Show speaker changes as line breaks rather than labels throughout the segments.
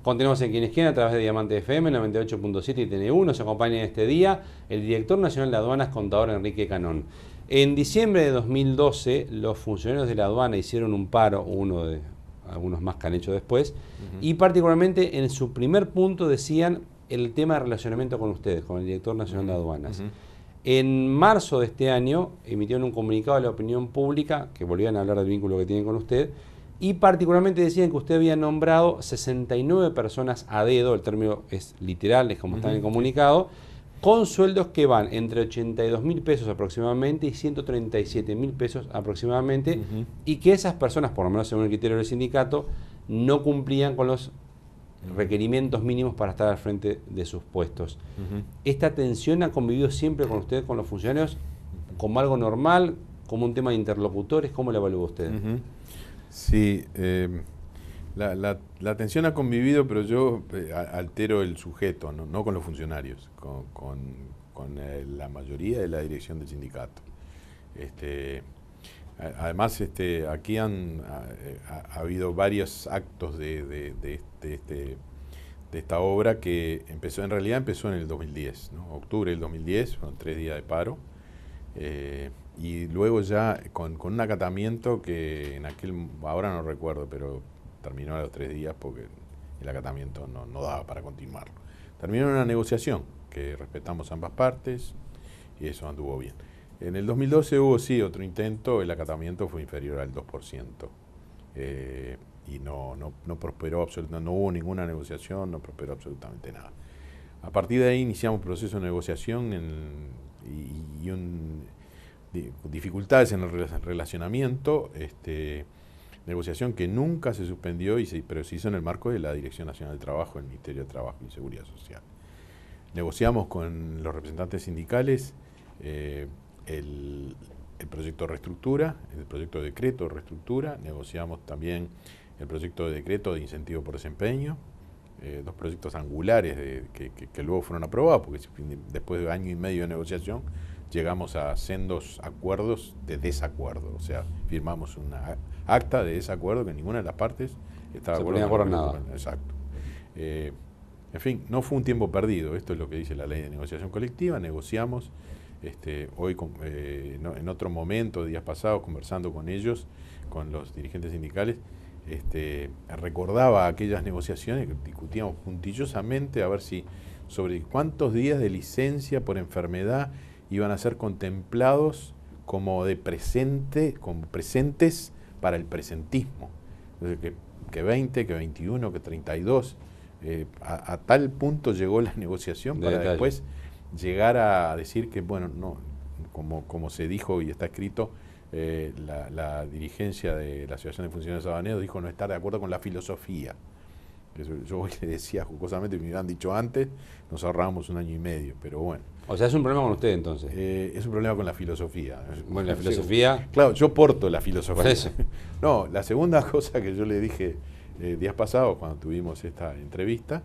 Continuamos en Quienes Quieren a través de Diamante FM 98.7 y TN1. Nos acompaña en este día el director nacional de aduanas, contador Enrique Canón. En diciembre de 2012, los funcionarios de la aduana hicieron un paro, uno de algunos más que han hecho después, y particularmente en su primer punto decían el tema de relacionamiento con ustedes, con el director nacional de aduanas. En marzo de este año emitieron un comunicado a la opinión pública, que volvían a hablar del vínculo que tienen con usted, y particularmente decían que usted había nombrado 69 personas a dedo, el término es literal, es como está en el comunicado, con sueldos que van entre 82.000 pesos aproximadamente y 137.000 pesos aproximadamente, y que esas personas, por lo menos según el criterio del sindicato, no cumplían con los requerimientos mínimos para estar al frente de sus puestos. ¿Esta tensión ha convivido siempre con usted, con los funcionarios, como algo normal, como un tema de interlocutores? ¿Cómo lo evalúa usted?
Sí, la tensión ha convivido, pero yo altero el sujeto, no con los funcionarios, con la mayoría de la dirección del sindicato. Además, aquí ha habido varios actos de esta obra que en realidad empezó en el 2010, ¿no? Octubre del 2010, fueron 3 días de paro. Y luego ya con un acatamiento que ahora no recuerdo, pero terminó a los 3 días porque el acatamiento no daba para continuarlo. Terminó en una negociación que respetamos ambas partes y eso anduvo bien. En el 2012 hubo sí otro intento, el acatamiento fue inferior al 2%. Y no prosperó absolutamente, no hubo ninguna negociación, no prosperó absolutamente nada. A partir de ahí iniciamos un proceso de negociación dificultades en el relacionamiento, negociación que nunca se suspendió, pero se hizo en el marco de la Dirección Nacional del Trabajo, el Ministerio de Trabajo y Seguridad Social. Negociamos con los representantes sindicales el proyecto de reestructura, el proyecto de decreto de reestructura, negociamos también el proyecto de decreto de incentivo por desempeño, 2 proyectos angulares que luego fueron aprobados, porque después de 1 año y medio de negociación llegamos a sendos acuerdos de desacuerdo, o sea, firmamos una acta de desacuerdo que ninguna de las partes estaba
de acuerdo en nada.
Exacto. En fin, no fue un tiempo perdido, esto es lo que dice la ley de negociación colectiva, negociamos, hoy en otro momento, días pasados, conversando con ellos, con los dirigentes sindicales, recordaba aquellas negociaciones que discutíamos puntillosamente a ver si sobre cuántos días de licencia por enfermedad iban a ser contemplados como presentes para el presentismo. Entonces, que 20, que 21, que 32, a tal punto llegó la negociación para después llegar a decir que, bueno, no, como se dijo y está escrito, la dirigencia de la Asociación de Funcionarios Aduaneros dijo no estar de acuerdo con la filosofía. Yo hoy le decía jocosamente, me hubieran dicho antes, nos ahorrábamos 1 año y medio, pero bueno.
O sea, es un problema con usted entonces.
Es un problema con la filosofía.
Bueno, la filosofía...
Claro, yo porto la filosofía.
Por eso.
No, la segunda cosa que yo le dije días pasados cuando tuvimos esta entrevista,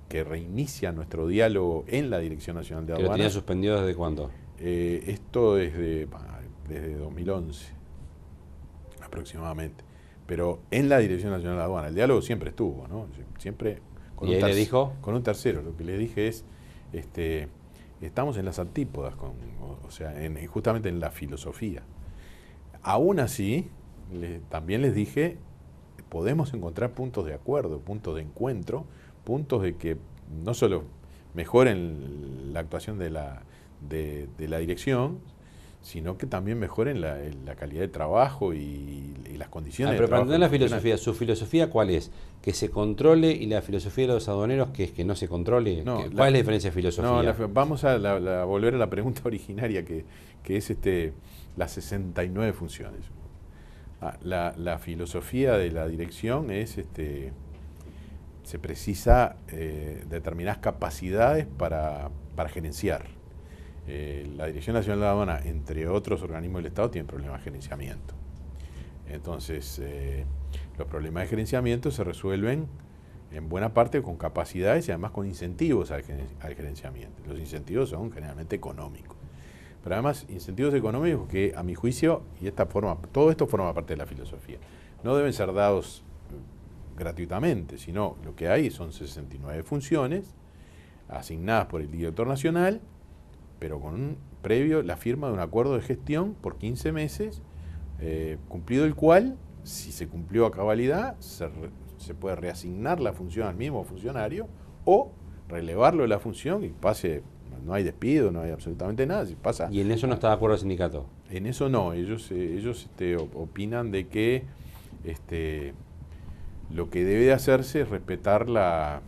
que reinicia nuestro diálogo en la Dirección Nacional de Aduanas.
¿Que lo tenía suspendido desde cuándo?
Esto desde 2011 aproximadamente. Pero en la Dirección Nacional de Aduanas, el diálogo siempre estuvo, ¿no? Siempre
con, ¿y ahí le dijo?
Con un tercero. Lo que le dije es, estamos en las antípodas, o sea, justamente en la filosofía. Aún así, también les dije, podemos encontrar puntos de acuerdo, puntos de encuentro, puntos de que no solo mejoren la actuación de la dirección, sino que también mejoren la calidad de trabajo y las condiciones de
trabajo. Pero para entender la filosofía, ¿su filosofía cuál es? ¿Que se controle y la filosofía de los aduaneros que es que no se controle?
No,
¿cuál es la diferencia de filosofía?
No, vamos a volver a la pregunta originaria que es las 69 funciones. La filosofía de la dirección es, se precisa determinadas capacidades para gerenciar. La Dirección Nacional de Aduana, entre otros organismos del Estado, tiene problemas de gerenciamiento. Entonces, los problemas de gerenciamiento se resuelven en buena parte con capacidades y además con incentivos al gerenciamiento. Los incentivos son generalmente económicos. Pero además, incentivos económicos que, a mi juicio, todo esto forma parte de la filosofía, no deben ser dados gratuitamente, sino lo que hay son 69 funciones asignadas por el director nacional, pero con un previo la firma de un acuerdo de gestión por 15 meses, cumplido el cual, si se cumplió a cabalidad, se puede reasignar la función al mismo funcionario o relevarlo de la función y pase, no hay despido, no hay absolutamente nada. Si pasa,
¿Y en eso no está de acuerdo el sindicato?
En eso no, ellos opinan de que lo que debe de hacerse es respetar la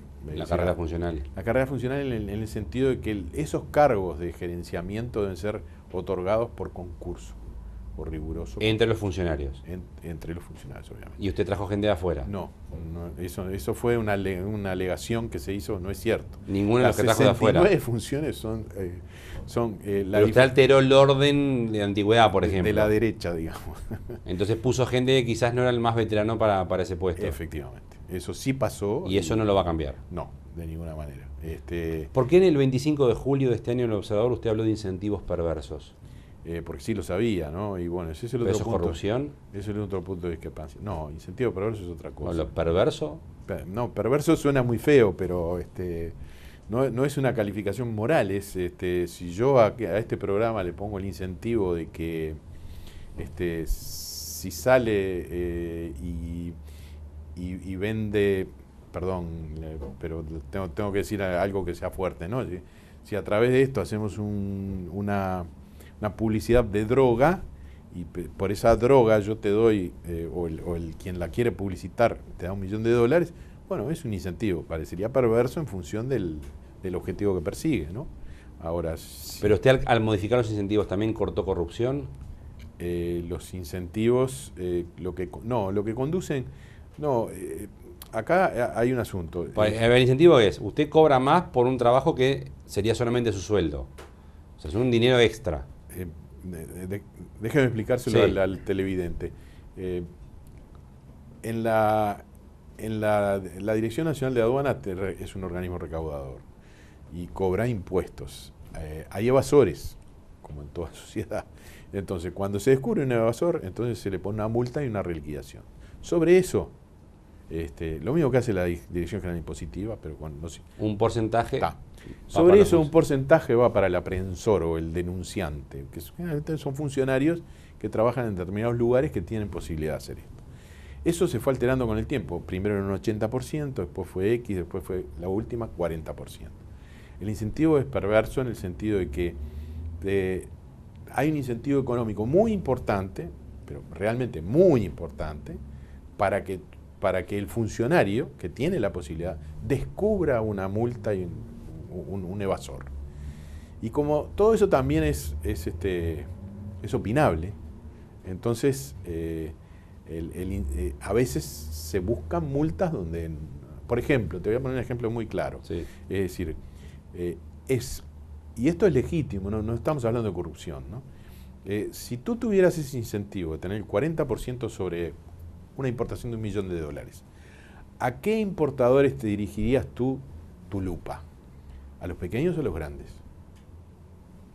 carrera funcional.
La carrera funcional en el sentido de que esos cargos de gerenciamiento deben ser otorgados por concurso o riguroso.
Entre los funcionarios.
Entre los funcionarios, obviamente.
¿Y usted trajo gente de afuera?
No, eso fue una alegación que se hizo, no es cierto.
Ninguna de las que trajo de afuera.
Las 69 funciones son
pero usted alteró el orden de antigüedad, por ejemplo.
De la derecha, digamos.
Entonces puso gente que quizás no era el más veterano para ese puesto.
Efectivamente. Eso sí pasó.
¿Y eso no lo va a cambiar?
No, de ninguna manera.
¿Por qué en el 25 de julio de este año en El Observador usted habló de incentivos perversos?
Porque sí lo sabía, ¿no? Y bueno, ese es el otro
¿Eso es
punto.
¿Corrupción?
Ese es el otro punto de discrepancia. No, incentivo perverso es otra cosa.
¿Lo perverso?
No, perverso suena muy feo, pero no es una calificación moral. Es si yo a este programa le pongo el incentivo de que si sale y vende, perdón, pero tengo que decir algo que sea fuerte, ¿no? Si a través de esto hacemos una publicidad de droga y por esa droga yo te doy, quien la quiere publicitar te da $1 millón, bueno, es un incentivo, parecería perverso en función del objetivo que persigue, ¿no? Ahora,
¿pero usted al modificar los incentivos también cortó corrupción?
Los incentivos, lo que conducen, acá hay un asunto.
El incentivo es, usted cobra más por un trabajo que sería solamente su sueldo. O sea, es un dinero extra.
Déjeme explicárselo
Sí.
al televidente. La Dirección Nacional de Aduanas es un organismo recaudador y cobra impuestos. Hay evasores, como en toda sociedad. Entonces, cuando se descubre un evasor, entonces se le pone una multa y una reliquidación. Sobre eso, lo mismo que hace la Dirección General Impositiva, pero con
Un porcentaje.
Sobre eso un porcentaje va para el aprehensor o el denunciante, que generalmente son funcionarios que trabajan en determinados lugares que tienen posibilidad de hacer esto. Eso se fue alterando con el tiempo. Primero era un 80%, después fue X, después fue la última 40%. El incentivo es perverso en el sentido de que hay un incentivo económico muy importante, pero realmente muy importante, para que el funcionario que tiene la posibilidad descubra una multa y un evasor. Y como todo eso también es opinable, entonces a veces se buscan multas donde, por ejemplo, te voy a poner un ejemplo muy claro.
Sí.
Es decir, y esto es legítimo, no estamos hablando de corrupción, ¿no? Si tú tuvieras ese incentivo de tener el 40% sobre una importación de $1 millón, ¿a qué importadores te dirigirías tu lupa? ¿A los pequeños o a los grandes?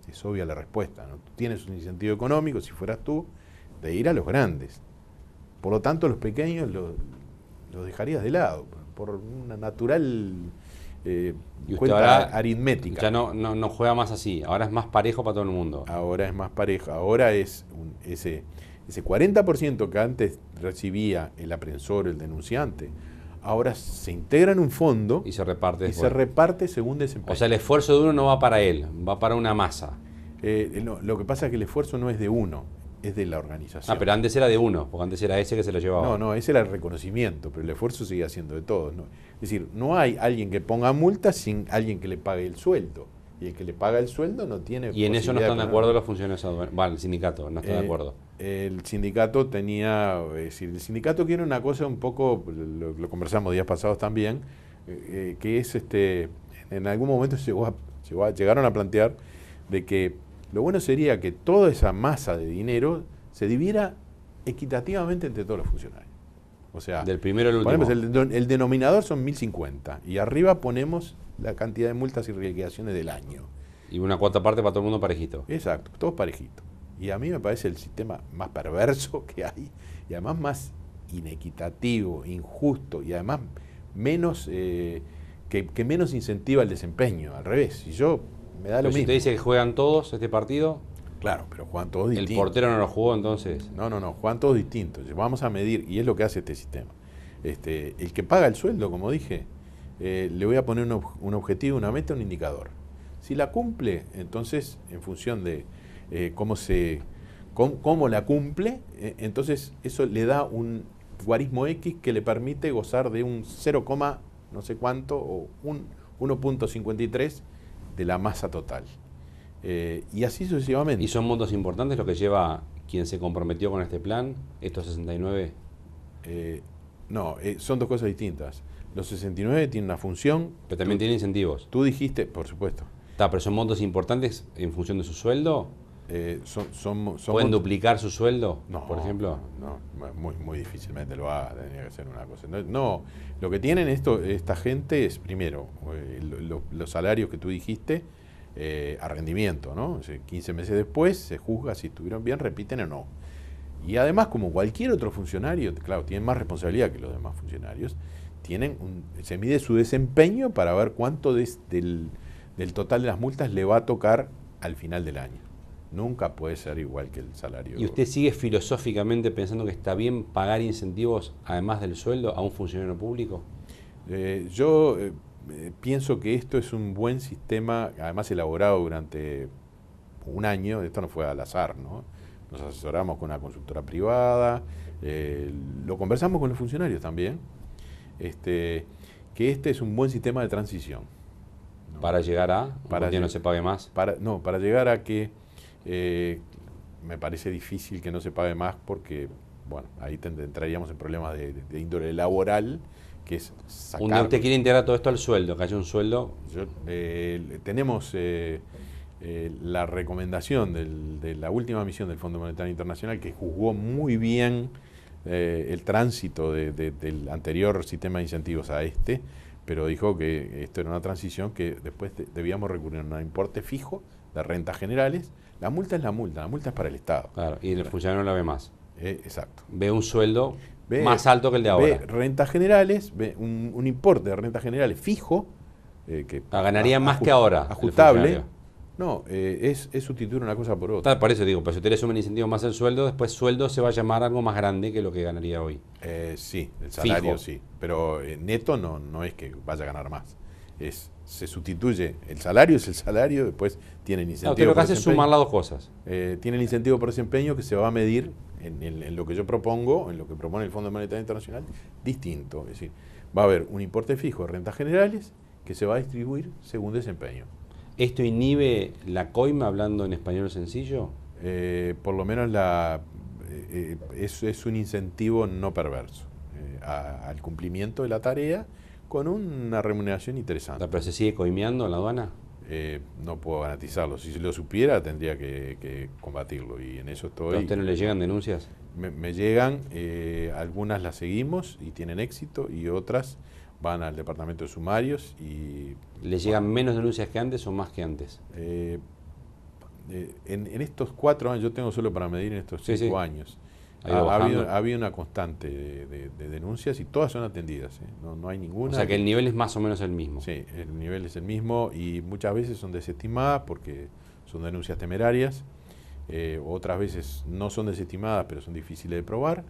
Es obvia la respuesta, ¿no? Tú tienes un incentivo económico, si fueras tú, de ir a los grandes. Por lo tanto, los pequeños los dejarías de lado, por una natural cuenta aritmética.
Ya no juega más así, ahora es más parejo para todo el mundo.
Ahora es más parejo, ahora es ese 40% que antes recibía el aprehensor, el denunciante, ahora se integra en un fondo
y se reparte
después. Se reparte según desempeño.
O sea, el esfuerzo de uno no va para él, va para una masa.
No, lo que pasa es que el esfuerzo no es de uno, es de la organización.
Pero antes era de uno, porque antes era ese que se lo llevaba.
No, ese era el reconocimiento, pero el esfuerzo sigue siendo de todos, ¿no? Es decir, no hay alguien que ponga multas sin alguien que le pague el sueldo. Y el que le paga el sueldo no tiene.
Y en eso no están de acuerdo los funcionarios aduanales. Vale, el sindicato no está de acuerdo.
El sindicato el sindicato quiere una cosa un poco, lo conversamos días pasados también, que es en algún momento llegaron a plantear de que lo bueno sería que toda esa masa de dinero se dividiera equitativamente entre todos los funcionarios. O sea,
del primero al último.
El denominador son 1.050 y arriba ponemos la cantidad de multas y reliquidaciones del año.
Y una cuarta parte para todo el mundo parejito.
Exacto, todos parejitos. Y a mí me parece el sistema más perverso que hay y además más inequitativo, injusto y además menos que menos incentiva el desempeño. Al revés, si yo me da lo
Pero si
mismo.
te dice que juegan todos este partido,
Claro, pero juegan todos distintos.
el portero no lo jugó entonces.
No, juegan todos distintos. Vamos a medir, y es lo que hace este sistema. El que paga el sueldo, como dije, le voy a poner un objetivo, una meta, un indicador. Si la cumple, entonces, en función de cómo la cumple, entonces eso le da un guarismo X que le permite gozar de un 0, no sé cuánto, o un 1.53 de la masa total. Y así sucesivamente.
¿Y son montos importantes lo que lleva quien se comprometió con este plan, estos 69?
No, son dos cosas distintas. Los 69 tienen una función.
Pero también tienen incentivos.
Tú dijiste, por supuesto.
Pero son montos importantes en función de su sueldo.
¿Pueden
duplicar su sueldo,
no,
por ejemplo?
No, muy difícilmente lo haga, tendría que ser una cosa. No, lo que tienen esta gente es, primero, los salarios que tú dijiste a rendimiento, ¿no? O sea, 15 meses después se juzga si estuvieron bien, repiten o no. Y además, como cualquier otro funcionario, claro, tienen más responsabilidad que los demás funcionarios, se mide su desempeño para ver cuánto del total de las multas le va a tocar al final del año. Nunca puede ser igual que el salario.
¿Y usted sigue filosóficamente pensando que está bien pagar incentivos, además del sueldo, a un funcionario público?
Yo pienso que esto es un buen sistema, además elaborado durante un año. Esto no fue al azar, ¿no? Nos asesoramos con una consultora privada, lo conversamos con los funcionarios también, que este es un buen sistema de transición, ¿no?
Para llegar a que no se pague más.
Para llegar a que me parece difícil que no se pague más porque, bueno, ahí entraríamos en problemas de índole laboral, que es sacar...
Un día usted quiere integrar todo esto al sueldo, que haya un sueldo...
Tenemos la recomendación de la última misión del Fondo Monetario Internacional, que juzgó muy bien el tránsito del anterior sistema de incentivos a pero dijo que esto era una transición que después debíamos recurrir a un importe fijo de rentas generales. La multa es la multa es para el Estado.
Claro, y el funcionario no la ve más.
Exacto.
Ve un sueldo más alto que el de ahora.
Ve rentas generales, ve un importe de rentas generales fijo, que
ganaría más que ahora.
Ajustable. No, es sustituir una cosa por otra.
Por eso digo, pues si usted le suma el incentivo más el sueldo, después sueldo se va a llamar algo más grande que lo que ganaría hoy.
Sí, el salario
fijo.
Sí, pero neto no es que vaya a ganar más. Se sustituye, el salario es el salario, después tiene el incentivo.
Usted lo que hace es sumar las dos cosas.
Tiene el incentivo por desempeño que se va a medir en lo que yo propongo, en lo que propone el Fondo Monetario Internacional, distinto. Es decir, va a haber un importe fijo de rentas generales que se va a distribuir según desempeño.
¿Esto inhibe la coima, hablando en español sencillo?
Por lo menos es un incentivo no perverso al cumplimiento de la tarea con una remuneración interesante.
¿Pero se sigue coimeando en la aduana?
No puedo garantizarlo. Si lo supiera, tendría que combatirlo, y en eso estoy.
¿A usted no le llegan denuncias?
Me llegan, algunas las seguimos y tienen éxito, y otras van al departamento de sumarios y...
¿Le llegan menos denuncias que antes o más que antes?
En estos 4 años, yo tengo solo para medir en estos 5 años, ha habido una constante de denuncias, y todas son atendidas, no hay ninguna.
O sea que el nivel es más o menos el mismo.
Sí, el nivel es el mismo, y muchas veces son desestimadas porque son denuncias temerarias, otras veces no son desestimadas pero son difíciles de probar.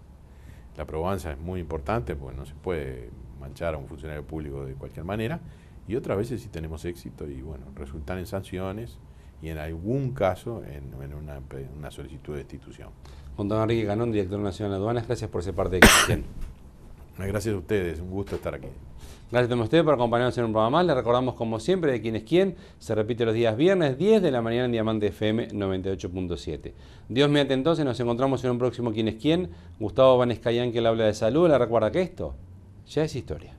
La probanza es muy importante porque no se puede manchar a un funcionario público de cualquier manera, y otras veces sí tenemos éxito y bueno, resultan en sanciones y en algún caso en una solicitud de destitución.
Juan Don Enrique Canón, director nacional de aduanas, gracias por ser parte de Quien.
Gracias a ustedes, un gusto estar aquí.
Gracias a ustedes por acompañarnos en un programa más. Les recordamos, como siempre, de Quién es Quién. Se repite los días viernes, 10 de la mañana en Diamante FM 98.7. Dios mediante, entonces nos encontramos en un próximo Quién es Quién. Gustavo Vanescayán, que le habla de salud, le recuerda que esto ya es historia.